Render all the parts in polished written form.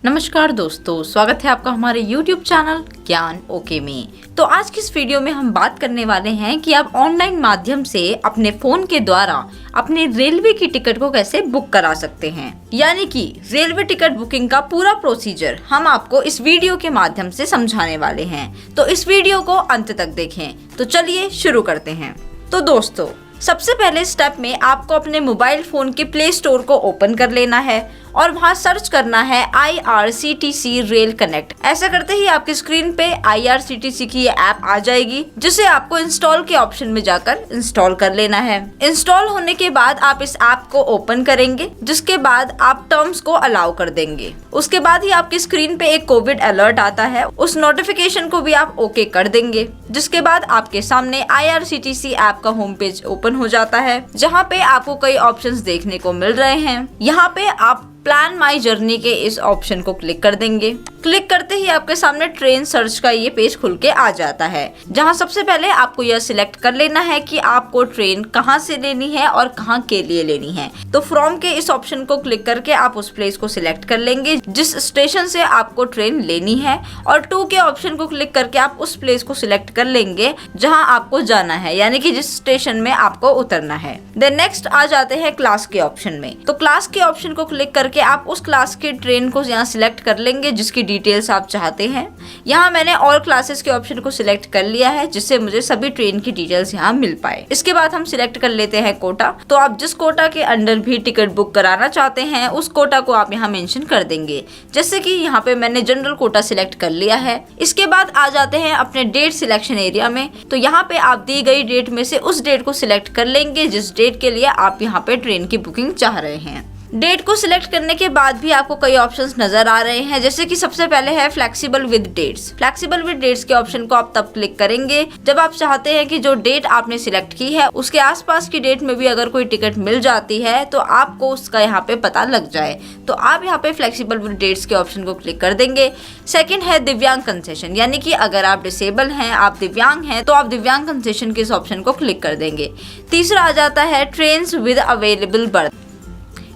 नमस्कार दोस्तों, स्वागत है आपका हमारे YouTube चैनल ज्ञान ओके में। तो आज की इस वीडियो में हम बात करने वाले हैं कि आप ऑनलाइन माध्यम से अपने फोन के द्वारा अपने रेलवे की टिकट को कैसे बुक करा सकते हैं। यानी कि रेलवे टिकट बुकिंग का पूरा प्रोसीजर हम आपको इस वीडियो के माध्यम से समझाने वाले हैं। तो इस वीडियो को अंत तक देखें। तो चलिए शुरू करते हैं। तो दोस्तों, सबसे पहले स्टेप में आपको अपने मोबाइल फोन के प्ले स्टोर को ओपन कर लेना है और वहां सर्च करना है IRCTC रेल कनेक्ट। ऐसा करते ही आपकी स्क्रीन पे IRCTC की ये ऐप आ जाएगी, जिसे आपको इंस्टॉल के ऑप्शन में जाकर इंस्टॉल कर लेना है। इंस्टॉल होने के बाद आप इस ऐप को ओपन करेंगे, जिसके बाद आप टर्म्स को अलाउ कर देंगे। उसके बाद ही आपकी स्क्रीन पे एक कोविड अलर्ट आता है, उस नोटिफिकेशन को भी आप ओके कर देंगे। जिसके बाद आपके सामने IRCTC ऐप का होम पेज ओपन हो जाता है, जहाँ पे आपको कई ऑप्शंस देखने को मिल रहे हैं। यहाँ पे आप प्लान माई जर्नी के इस ऑप्शन को क्लिक कर देंगे। क्लिक करते ही आपके सामने ट्रेन सर्च का ये पेज खुल के आ जाता है, जहां सबसे पहले आपको यह सिलेक्ट कर लेना है कि आपको ट्रेन कहां से लेनी है और कहां के लिए लेनी है। तो फ्रॉम के इस ऑप्शन को क्लिक करके आप उस प्लेस को सिलेक्ट कर लेंगे जिस स्टेशन से आपको ट्रेन लेनी है, और टू के ऑप्शन को क्लिक करके आप उस प्लेस को सिलेक्ट कर लेंगे जहाँ आपको जाना है, यानी कि जिस स्टेशन में आपको उतरना है। देन नेक्स्ट आ जाते हैं क्लास के ऑप्शन में। तो क्लास के ऑप्शन को क्लिक करके आप उस क्लास की ट्रेन को यहाँ सिलेक्ट कर लेंगे जिसकी डिटेल्स आप चाहते हैं। यहाँ मैंने ऑल क्लासेस के ऑप्शन को सिलेक्ट कर लिया है, जिससे मुझे सभी ट्रेन की डिटेल्स यहाँ मिल पाए। इसके बाद हम सिलेक्ट कर लेते हैं कोटा। तो आप जिस कोटा के अंडर भी टिकट बुक कराना चाहते हैं उस कोटा को आप यहाँ मेंशन कर देंगे। जैसे कि यहाँ पे मैंने जनरल कोटा सिलेक्ट कर लिया है। इसके बाद आ जाते हैं अपने डेट सिलेक्शन एरिया में। तो यहाँ पे आप दी गई डेट में से उस डेट को सिलेक्ट कर लेंगे जिस डेट के लिए आप यहाँ पे ट्रेन की बुकिंग चाह रहे हैं। डेट को सिलेक्ट करने के बाद भी आपको कई ऑप्शंस नजर आ रहे हैं, जैसे कि सबसे पहले है flexible with dates. Flexible with dates के ऑप्शन को आप तब क्लिक करेंगे जब आप चाहते हैं कि जो डेट आपने सिलेक्ट की है उसके आसपास की डेट में भी अगर कोई टिकट मिल जाती है तो आपको उसका यहाँ पे पता लग जाए। तो आप यहाँ पे फ्लेक्सिबल विद डेट्स के ऑप्शन को क्लिक कर देंगे। सेकेंड है दिव्यांग कंसेशन, यानी कि अगर आप डिसेबल हैं, आप दिव्यांग हैं, तो आप दिव्यांग कंसेशन के इस ऑप्शन को क्लिक कर देंगे। तीसरा आ जाता है ट्रेन्स विद अवेलेबल बर्थ,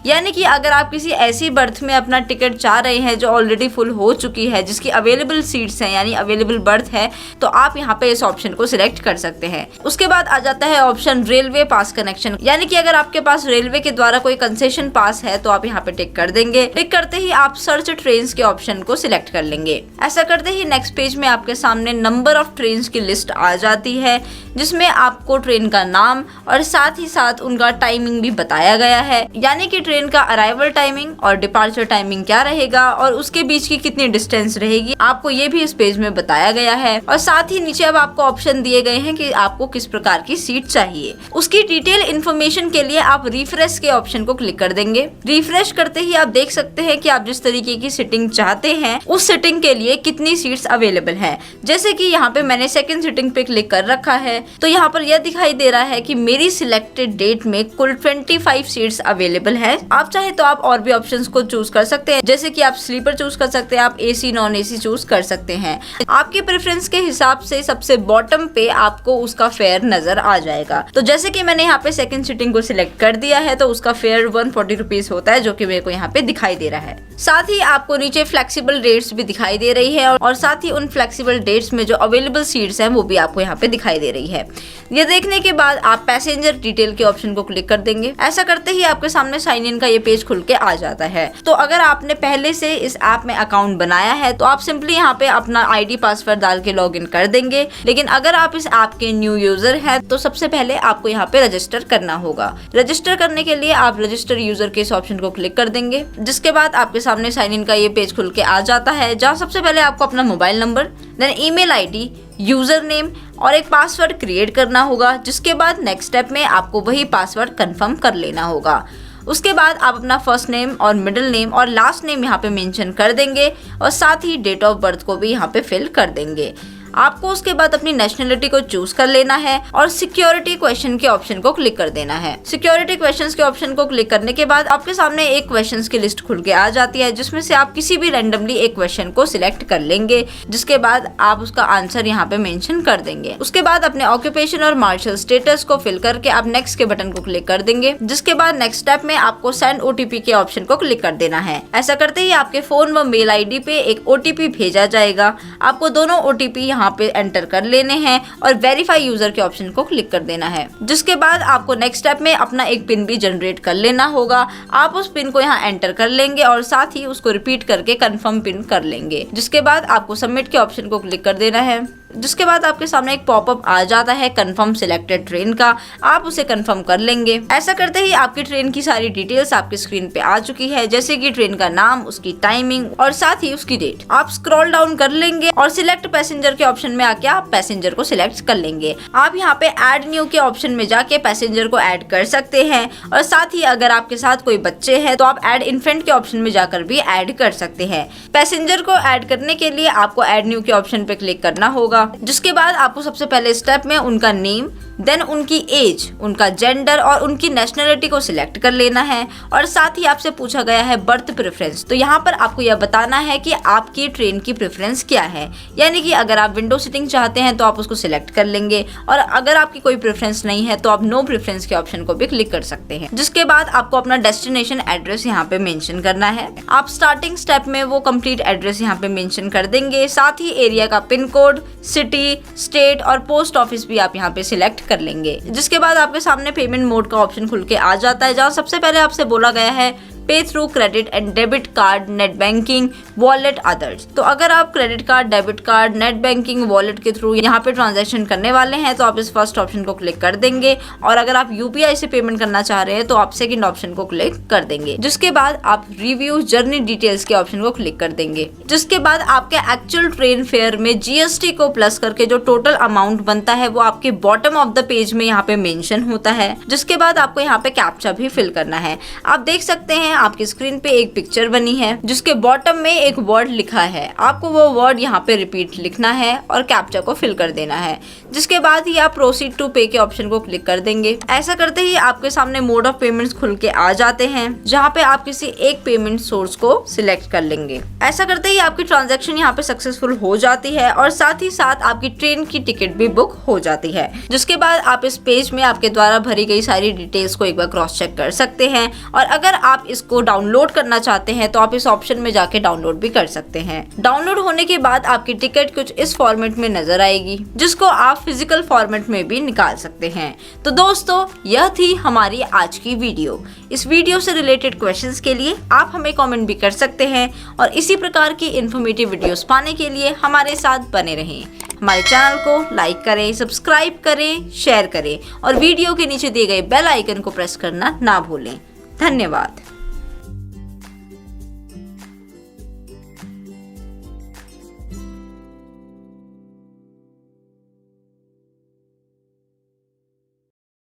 यानी कि अगर आप किसी ऐसी बर्थ में अपना टिकट चाह रहे हैं जो ऑलरेडी फुल हो चुकी है, जिसकी अवेलेबल सीट्स हैं यानी अवेलेबल बर्थ है, तो आप यहाँ पे इस ऑप्शन को सिलेक्ट कर सकते हैं। उसके बाद आ जाता है ऑप्शन रेलवे पास कनेक्शन, यानी कि अगर आपके पास रेलवे के द्वारा कोई कंसेशन पास है तो आप यहाँ पे टिक कर देंगे। टिक करते ही आप सर्च ट्रेन्स के ऑप्शन को सिलेक्ट कर लेंगे। ऐसा करते ही नेक्स्ट पेज में आपके सामने नंबर ऑफ ट्रेन्स की लिस्ट आ जाती है, जिसमें आपको ट्रेन का नाम और साथ ही साथ उनका टाइमिंग भी बताया गया है, यानी कि ट्रेन का अराइवल टाइमिंग और डिपार्चर टाइमिंग क्या रहेगा और उसके बीच की कितनी डिस्टेंस रहेगी, आपको ये भी इस पेज में बताया गया है। और साथ ही नीचे अब आपको ऑप्शन दिए गए हैं कि आपको किस प्रकार की सीट चाहिए। उसकी डिटेल इन्फॉर्मेशन के लिए आप रिफ्रेश के ऑप्शन को क्लिक कर देंगे। रिफ्रेश करते ही आप देख सकते हैं कि आप जिस तरीके की सीटिंग चाहते हैं उस सीटिंग के लिए कितनी सीट्स अवेलेबल है। जैसे कि यहाँ पे मैंने सेकंड सीटिंग पे क्लिक कर रखा है, तो यहाँ पर यह दिखाई दे रहा है कि मेरी सिलेक्टेड डेट में कुल 25 सीट्स अवेलेबल है। आप चाहे तो आप और भी ऑप्शंस को चूज कर सकते हैं, जैसे कि आप स्लीपर चूज कर सकते हैं, आप AC नॉन AC चूज कर सकते हैं। आपके प्रेफरेंस के हिसाब से सबसे बॉटम पे आपको उसका फेयर नजर आ जाएगा। तो जैसे कि मैंने यहाँ पे सेकंड सीटिंग को सिलेक्ट कर दिया है, तो उसका फेयर 140 रुपीज होता है, जो कि मेरे को यहाँ पे दिखाई दे रहा है। साथ ही आपको नीचे फ्लेक्सिबल डेट्स भी दिखाई दे रही है, और साथ ही उन फ्लेक्सिबल डेट्स में जो अवेलेबल सीट्स हैं वो भी आपको यहाँ पे दिखाई दे रही है। ये देखने के बाद आप पैसेंजर डिटेल के ऑप्शन को क्लिक कर देंगे। ऐसा करते ही आपके सामने साइन इन का ये पेज खुल के आ जाता है। तो अगर आपने पहले से इस ऐप में अकाउंट बनाया है तो आप सिंपली यहाँ पे अपना ID पासवर्ड डाल के लॉग इन कर देंगे। लेकिन अगर आप इस ऐप के न्यू यूजर हैं तो सबसे पहले आपको यहाँ पे रजिस्टर करना होगा। रजिस्टर करने के लिए आप रजिस्टर यूजर के इस ऑप्शन को क्लिक कर देंगे, जिसके बाद आपके सामने साइन इन का ये पेज खुल के आ जाता है, जहाँ सबसे पहले आपको अपना mobile number, then email ID, user name और एक पासवर्ड क्रिएट करना होगा। जिसके बाद नेक्स्ट स्टेप में आपको वही पासवर्ड कंफर्म कर लेना होगा। उसके बाद आप अपना फर्स्ट नेम और मिडिल नेम और लास्ट नेम यहाँ पे मेंशन कर देंगे, और साथ ही डेट ऑफ बर्थ को भी यहाँ पे फिल कर देंगे। आपको उसके बाद अपनी नेशनलिटी को चूज कर लेना है और सिक्योरिटी क्वेश्चन के ऑप्शन को क्लिक कर देना है। सिक्योरिटी क्वेश्चंस के ऑप्शन को क्लिक करने के बाद आपके सामने एक क्वेश्चंस की लिस्ट खुल के आ जाती है, जिसमें से आप किसी भी रैंडमली एक क्वेश्चन को सिलेक्ट कर लेंगे, जिसके बाद आप उसका आंसर यहाँ पे मेंशन कर देंगे। उसके बाद अपने ऑक्यूपेशन और मार्शल स्टेटस को फिल करके आप नेक्स्ट के बटन को क्लिक कर देंगे, जिसके बाद नेक्स्ट स्टेप में आपको सेंड ओटीपी के ऑप्शन को क्लिक कर देना है। ऐसा करते ही आपके फोन व मेल आईडी पे एक ओटीपी भेजा जाएगा। आपको दोनों ओटीपी यहाँ पे एंटर कर लेने हैं और वेरीफाई यूजर के ऑप्शन को क्लिक कर देना है, जिसके बाद आपको नेक्स्ट स्टेप में अपना एक पिन भी जनरेट कर लेना होगा। आप उस पिन को यहाँ एंटर कर लेंगे और साथ ही उसको रिपीट करके कंफर्म पिन कर लेंगे, जिसके बाद आपको सबमिट के ऑप्शन को क्लिक कर देना है। जिसके बाद आपके सामने एक पॉपअप आ जाता है कंफर्म सिलेक्टेड ट्रेन का, आप उसे कंफर्म कर लेंगे। ऐसा करते ही आपकी ट्रेन की सारी डिटेल्स आपकी स्क्रीन पे आ चुकी है, जैसे कि ट्रेन का नाम, उसकी टाइमिंग और साथ ही उसकी डेट। आप स्क्रॉल डाउन कर लेंगे और सिलेक्ट पैसेंजर के ऑप्शन में आके आप पैसेंजर को सिलेक्ट कर लेंगे। आप यहाँ पे ऐड न्यू के ऑप्शन में जाके पैसेंजर को ऐड कर सकते हैं और साथ ही अगर आपके साथ कोई बच्चे हैं तो आप ऐड इन्फेंट के ऑप्शन में जाकर भी ऐड कर सकते हैं। पैसेंजर को ऐड करने के लिए आपको ऐड न्यू के ऑप्शन पे क्लिक करना होगा, जिसके बाद आपको सबसे पहले स्टेप में उनका नेम, देन उनकी एज, उनका जेंडर और उनकी नेशनलिटी को सिलेक्ट कर लेना है और साथ ही आपसे पूछा गया है बर्थ प्रेफरेंस। तो यहाँ पर आपको यह बताना है कि आपकी ट्रेन की प्रेफरेंस क्या है, यानी कि अगर आप विंडो सीटिंग चाहते हैं तो आप उसको सिलेक्ट कर लेंगे और अगर आपकी कोई प्रेफरेंस नहीं है तो आप नो प्रेफरेंस के ऑप्शन को भी क्लिक कर सकते हैं। जिसके बाद आपको अपना डेस्टिनेशन एड्रेस यहाँ पे मेंशन करना है। आप स्टार्टिंग स्टेप में वो कंप्लीट एड्रेस यहाँ पे मेंशन कर देंगे, साथ ही एरिया का पिन कोड, सिटी, स्टेट और पोस्ट ऑफिस भी आप यहाँ पे सिलेक्ट कर लेंगे। जिसके बाद आपके सामने पेमेंट मोड का ऑप्शन खुल के आ जाता है, जहाँ सबसे पहले आपसे बोला गया है पे through credit and debit card, net banking, wallet, others. तो अगर आप credit card, debit card, net banking, wallet के थ्रू यहाँ पे ट्रांजैक्शन करने वाले हैं तो आप इस फर्स्ट ऑप्शन को क्लिक कर देंगे और अगर आप यूपीआई से पेमेंट करना चाह रहे हैं तो आप सेकंड ऑप्शन को क्लिक कर देंगे। जिसके बाद आप रिव्यू जर्नी डिटेल्स के ऑप्शन को क्लिक कर देंगे। जिसके बाद आपके एक्चुअल ट्रेन फेयर में जीएसटी को प्लस करके जो टोटल अमाउंट बनता है वो आपके बॉटम ऑफ द पेज में यहाँ पे मेंशन होता है। जिसके बाद आपको यहाँ पे कैप्चा भी फिल करना है। आप देख सकते हैं आपकी स्क्रीन पे एक पिक्चर बनी है जिसके बॉटम में एक वर्ड लिखा है। आपको वो वर्ड यहाँ पे रिपीट लिखना है और कैप्चा को फिल कर देना है। जिसके बाद ही आप प्रोसीड टू पे के ऑप्शन को क्लिक कर देंगे। ऐसा करते ही आपके सामने मोड ऑफ पेमेंट्स खुल के आ जाते हैं, जहाँ पे आप किसी एक पेमेंट सोर्स को सिलेक्ट कर लेंगे। ऐसा करते ही आपकी ट्रांजैक्शन यहाँ पे सक्सेसफुल हो जाती है और साथ ही साथ आपकी ट्रेन की टिकट भी बुक हो जाती है। जिसके बाद आप इस पेज में आपके द्वारा भरी गई सारी डिटेल्स को एक बार क्रॉस चेक कर सकते हैं और अगर आप इसको डाउनलोड करना चाहते हैं तो आप इस ऑप्शन में जाके डाउनलोड भी कर सकते हैं। डाउनलोड होने के बाद आपकी टिकट कुछ इस फॉर्मेट में नजर आएगी, जिसको आप फिजिकल फॉर्मेट में भी निकाल सकते हैं। तो दोस्तों, यह थी हमारी आज की वीडियो। इस वीडियो से रिलेटेड क्वेश्चंस के लिए आप हमें कमेंट भी कर सकते हैं और इसी प्रकार की इन्फॉर्मेटिव वीडियोस पाने के लिए हमारे साथ बने रहें। हमारे चैनल को लाइक करें, सब्सक्राइब करें, शेयर करें और वीडियो के नीचे दिए गए बेल आइकन को प्रेस करना ना भूलें। धन्यवाद।